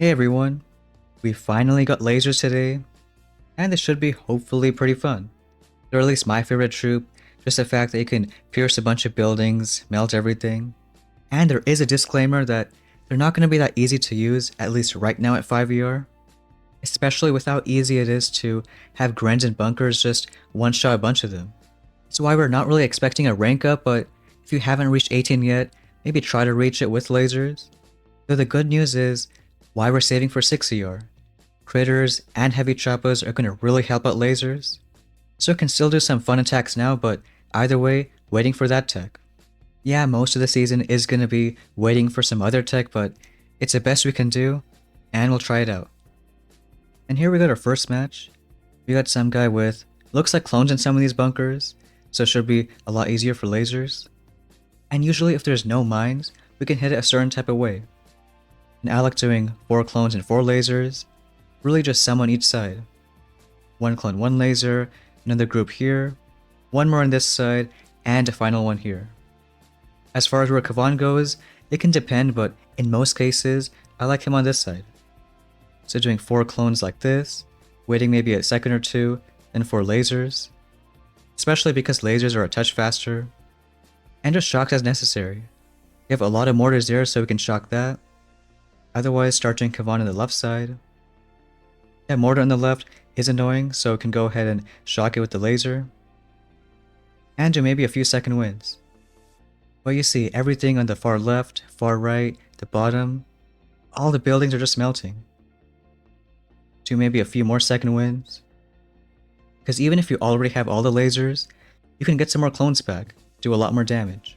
Hey everyone, we finally got lasers today, and this should be hopefully pretty fun. They're at least my favorite troop, just the fact that you can pierce a bunch of buildings, melt everything. And there is a disclaimer that they're not going to be that easy to use, at least right now at 5ER, especially with how easy it is to have Grens and Bunkers just one-shot a bunch of them. That's why we're not really expecting a rank up, but if you haven't reached 18 yet, maybe try to reach it with lasers. Though the good news is, why we're saving for 6ER. Critters and heavy choppers are going to really help out lasers. So it can still do some fun attacks now, but either way, waiting for that tech. Yeah, most of the season is going to be waiting for some other tech, but it's the best we can do, and we'll try it out. And here we got our first match. We got some guy with, looks like clones in some of these bunkers, so it should be a lot easier for lasers. And usually if there's no mines, we can hit it a certain type of way. And Alec doing 4 clones and 4 lasers, really just some on each side. 1 clone, 1 laser, another group here, 1 more on this side, and a final one here. As far as where Kavan goes, it can depend, but in most cases, I like him on this side. So doing 4 clones like this, waiting maybe a second or two, then 4 lasers. Especially because lasers are a touch faster. And just shocks as necessary. We have a lot of mortars there so we can shock that. Otherwise, start doing Kavan on the left side. Yeah, mortar on the left is annoying, so it can go ahead and shock it with the laser. And do maybe a few second wins. But you see, everything on the far left, far right, the bottom, all the buildings are just melting. Do maybe a few more second wins. Because even if you already have all the lasers, you can get some more clones back, do a lot more damage.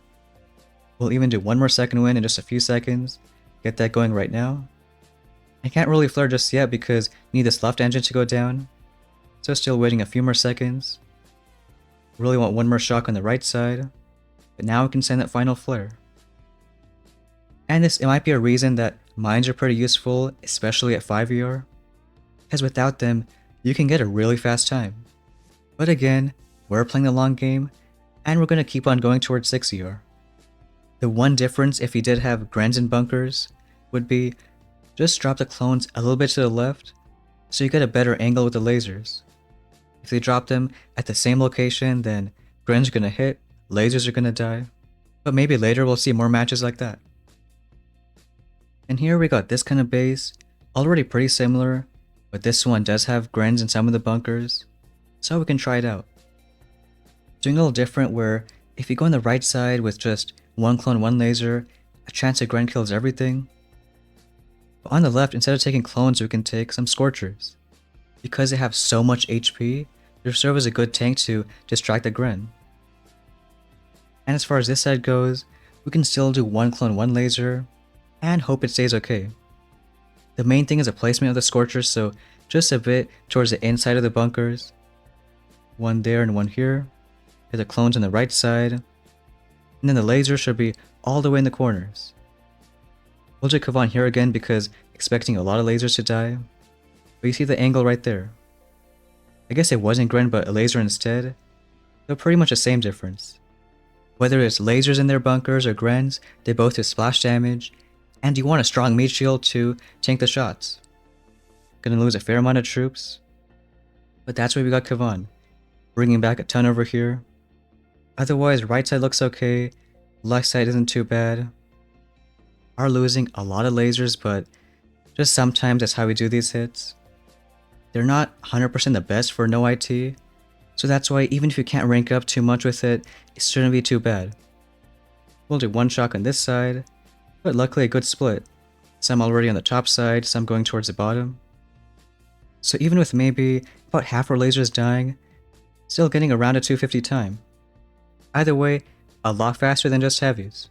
We'll even do 1 more second win in just a few seconds, get that going right now. I can't really flare just yet because we need this left engine to go down, so still waiting a few more seconds. Really want 1 more shock on the right side, but now we can send that final flare. And it might be a reason that mines are pretty useful, especially at 5ER, because without them, you can get a really fast time. But again, we're playing the long game, and we're going to keep on going towards 6ER. The one difference if you did have Grens and Bunkers would be just drop the clones a little bit to the left, so you get a better angle with the lasers. If they drop them at the same location, then Grens are gonna hit, lasers are gonna die, but maybe later we'll see more matches like that. And here we got this kind of base, already pretty similar, but this one does have Grens in some of the bunkers, so we can try it out. Doing a little different where if you go on the right side with just 1 clone, 1 laser, a chance a Gren kills everything. But on the left, instead of taking clones, we can take some Scorchers. Because they have so much HP, they serve as a good tank to distract the Gren. And as far as this side goes, we can still do 1 clone, 1 laser, and hope it stays okay. The main thing is the placement of the Scorchers, so just a bit towards the inside of the bunkers. 1 there and 1 here. Hit the clones on the right side. And then the laser should be all the way in the corners. We'll do Kavan here again because expecting a lot of lasers to die. But you see the angle right there. I guess it wasn't Gren but a laser instead. They're pretty much the same difference. Whether it's lasers in their bunkers or Grens, they both do splash damage. And you want a strong meat shield to tank the shots. Gonna lose a fair amount of troops. But that's why we got Kavan. Bringing back a ton over here. Otherwise, right side looks okay, left side isn't too bad. Are losing a lot of lasers, but just sometimes that's how we do these hits. They're not 100% the best for no IT, so that's why even if you can't rank up too much with it, it shouldn't be too bad. We'll do 1 shock on this side, but luckily a good split. Some already on the top side, some going towards the bottom. So even with maybe about half our lasers dying, still getting around a 250 time. Either way, a lot faster than just heavies.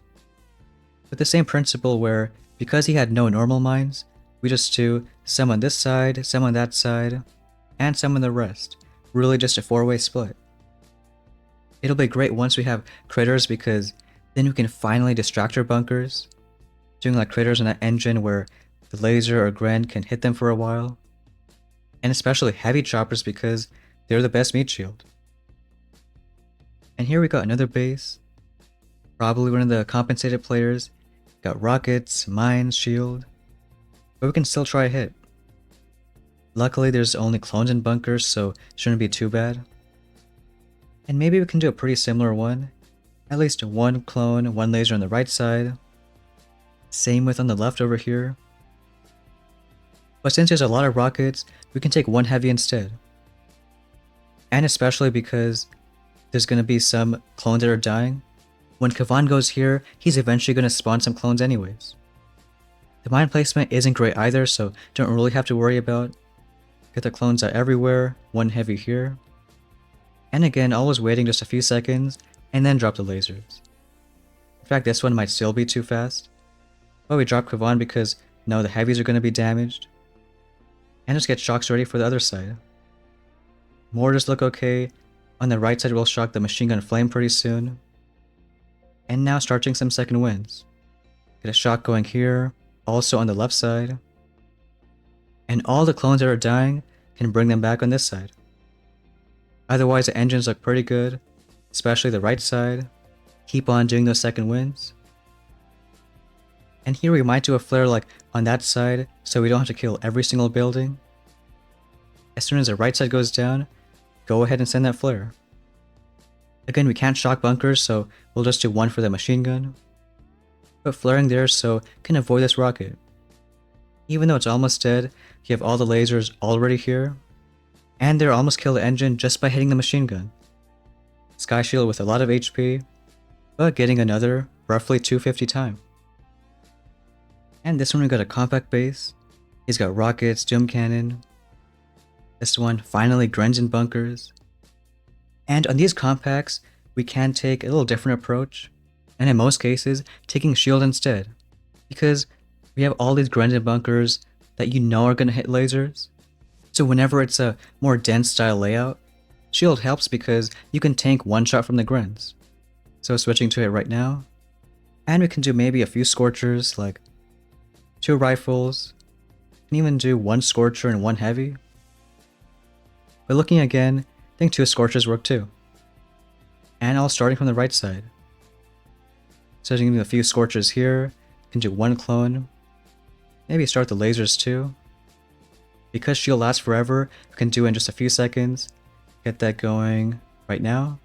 With the same principle where, because he had no normal mines, we just do some on this side, some on that side, and some on the rest. Really just a 4-way split. It'll be great once we have critters because then we can finally distract our bunkers. Doing like critters on that engine where the laser or Gren can hit them for a while. And especially heavy choppers because they're the best meat shield. And here we got another base. Probably one of the compensated players. Got rockets, mines, shield. but we can still try a hit. Luckily there's only clones and bunkers, so it shouldn't be too bad. And maybe we can do a pretty similar one. At least one clone, one laser on the right side. Same with on the left over here. But since there's a lot of rockets, we can take one heavy instead. And especially because there's going to be some clones that are dying. When Kavan goes here, he's eventually going to spawn some clones anyways. The mine placement isn't great either, so don't really have to worry about. Get the clones out everywhere, one heavy here. And again, always waiting just a few seconds, and then drop the lasers. In fact, this one might still be too fast. But we drop Kavan because now the heavies are going to be damaged. And just get shocks ready for the other side. Mortars look okay. On the right side we'll shock the machine gun flame pretty soon. And now starting some second winds. Get a shock going here, also on the left side. And all the clones that are dying can bring them back on this side. Otherwise the engines look pretty good, especially the right side. Keep on doing those second winds. And here we might do a flare like on that side, so we don't have to kill every single building. As soon as the right side goes down, go ahead and send that flare. Again, we can't shock bunkers, so we'll just do one for the machine gun. Put flaring there so can avoid this rocket. Even though it's almost dead, you have all the lasers already here. And they'll almost kill the engine just by hitting the machine gun. Sky Shield with a lot of HP, but getting another roughly 250 time. And this one we got a compact base. He's got rockets, Doom Cannon. This one finally Grens and bunkers. And on these compacts, we can take a little different approach. And in most cases, taking shield instead. Because we have all these Grens and bunkers that you know are going to hit lasers. So whenever it's a more dense style layout, shield helps because you can tank one shot from the Grens. So switching to it right now. And we can do maybe a few Scorchers, like 2 rifles. Can even do 1 Scorcher and 1 heavy. But looking again, I think 2 Scorchers work too. And all starting from the right side. So you can do a few Scorchers here, you can do 1 clone. Maybe start the lasers too. Because shield lasts forever, you can do it in just a few seconds. Get that going right now.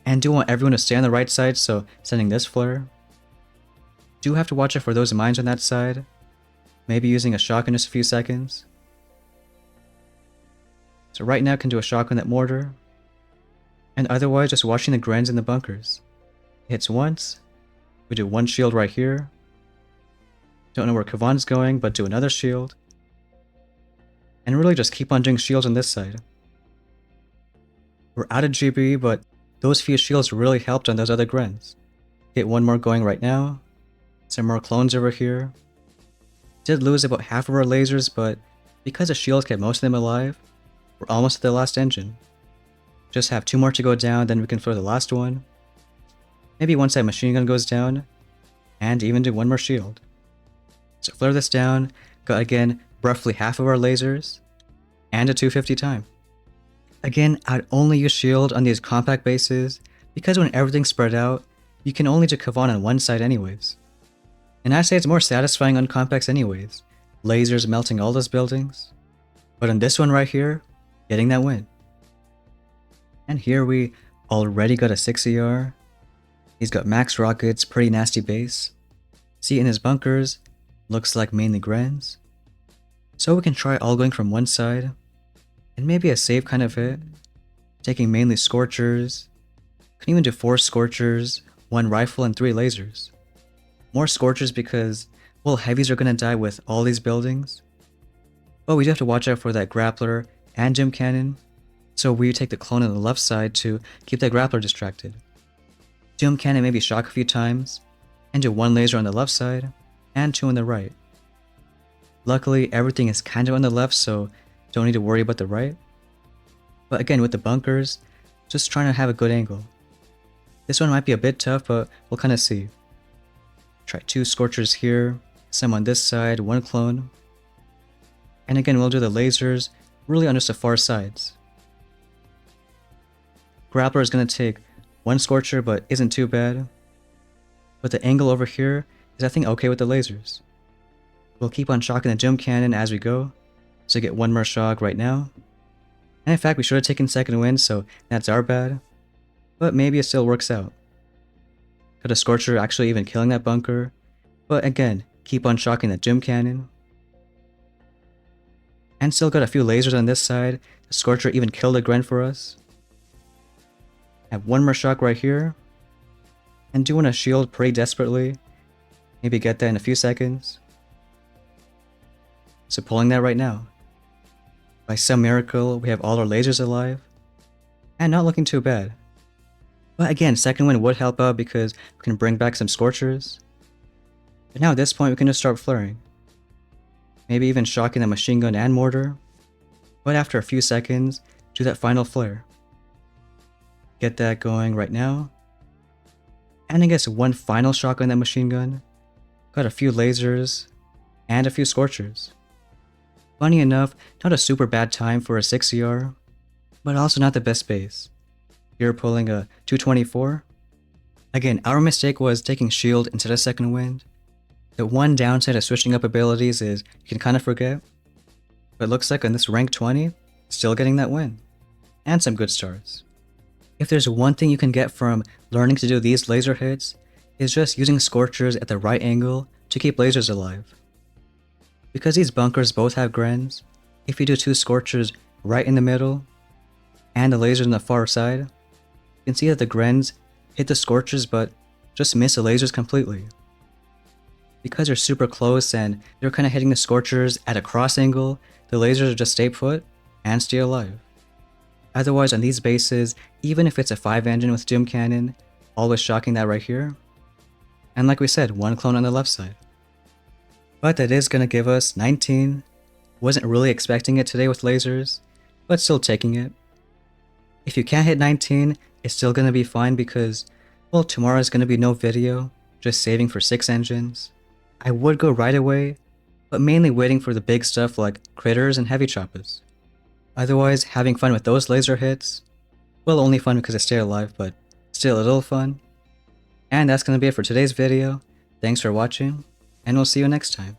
And do want everyone to stay on the right side, so sending this flare. Do have to watch out for those mines on that side. Maybe using a shock in just a few seconds. So right now can do a shock on that mortar. And otherwise just watching the Grens in the bunkers. Hits once. We do 1 shield right here. Don't know where Kavan's going, but do another shield. And really just keep on doing shields on this side. We're out of GB, but those few shields really helped on those other Grens. Get 1 more going right now. Some more clones over here. Did lose about half of our lasers, but because the shields kept most of them alive, we're almost at the last engine. Just have 2 more to go down, then we can throw the last one. Maybe once that machine gun goes down, and even do 1 more shield. So flare this down, got again roughly half of our lasers, and a 250 time. Again, I'd only use shield on these compact bases, because when everything's spread out, you can only do Kavan on one side anyways. And I'd say it's more satisfying on compacts anyways, lasers melting all those buildings. But on this one right here, getting that win. And here we already got a 6 ER. He's got max rockets, pretty nasty base. See in his bunkers, looks like mainly Grens. So we can try all going from one side, and maybe a safe kind of hit, taking mainly Scorchers. Can even do 4 Scorchers, 1 rifle and 3 lasers. More Scorchers because, well, heavies are gonna die with all these buildings. But we do have to watch out for that grappler and Doom Cannon, so we take the clone on the left side to keep that grappler distracted. Doom Cannon maybe shock a few times, and do 1 laser on the left side, and 2 on the right. Luckily, everything is kind of on the left, so don't need to worry about the right. But again, with the bunkers, just trying to have a good angle. This one might be a bit tough, but we'll kind of see. Try 2 Scorchers here, some on this side, 1 clone. And again, we'll do the lasers really on just the far sides. Grappler is going to take 1 Scorcher, but isn't too bad. But the angle over here is I think okay with the lasers. We'll keep on shocking the gym cannon as we go, so get one more shock right now. And in fact, we should have taken second wind, so that's our bad. But maybe it still works out. Got a Scorcher actually even killing that bunker. But again, keep on shocking that gym cannon. And still got a few lasers on this side. The Scorcher even killed a Gren for us. Have one more shock right here. And do want to shield pretty desperately. Maybe get that in a few seconds. So pulling that right now. By some miracle, we have all our lasers alive. And not looking too bad. But again, second wind would help out because we can bring back some Scorchers. But now at this point we can just start flaring. Maybe even shocking the machine gun and mortar. But after a few seconds, do that final flare. Get that going right now. And I guess one final shock on that machine gun. Got a few lasers and a few Scorchers. Funny enough, not a super bad time for a 6CR, but also not the best base. Here pulling a 224. Again, our mistake was taking shield instead of second wind. The one downside of switching up abilities is you can kind of forget. But looks like on this rank 20, still getting that win. And some good stars. If there's one thing you can get from learning to do these laser hits, is just using Scorchers at the right angle to keep lasers alive. Because these bunkers both have Grens, if you do two Scorchers right in the middle, and the lasers on the far side, you can see that the Grens hit the Scorchers but just miss the lasers completely. Because they're super close and they're kind of hitting the Scorchers at a cross angle, the lasers just stay put and stay alive. Otherwise on these bases, even if it's a 5 engine with gym cannon, always shocking that right here. And like we said, one clone on the left side. But that is going to give us 19. Wasn't really expecting it today with lasers, but still taking it. If you can't hit 19, it's still going to be fine because, well, tomorrow is going to be no video, just saving for 6 engines. I would go right away, but mainly waiting for the big stuff like critters and heavy choppers. Otherwise, having fun with those laser hits, well, only fun because I stay alive, but still a little fun. And that's going to be it for today's video. Thanks for watching, and we'll see you next time.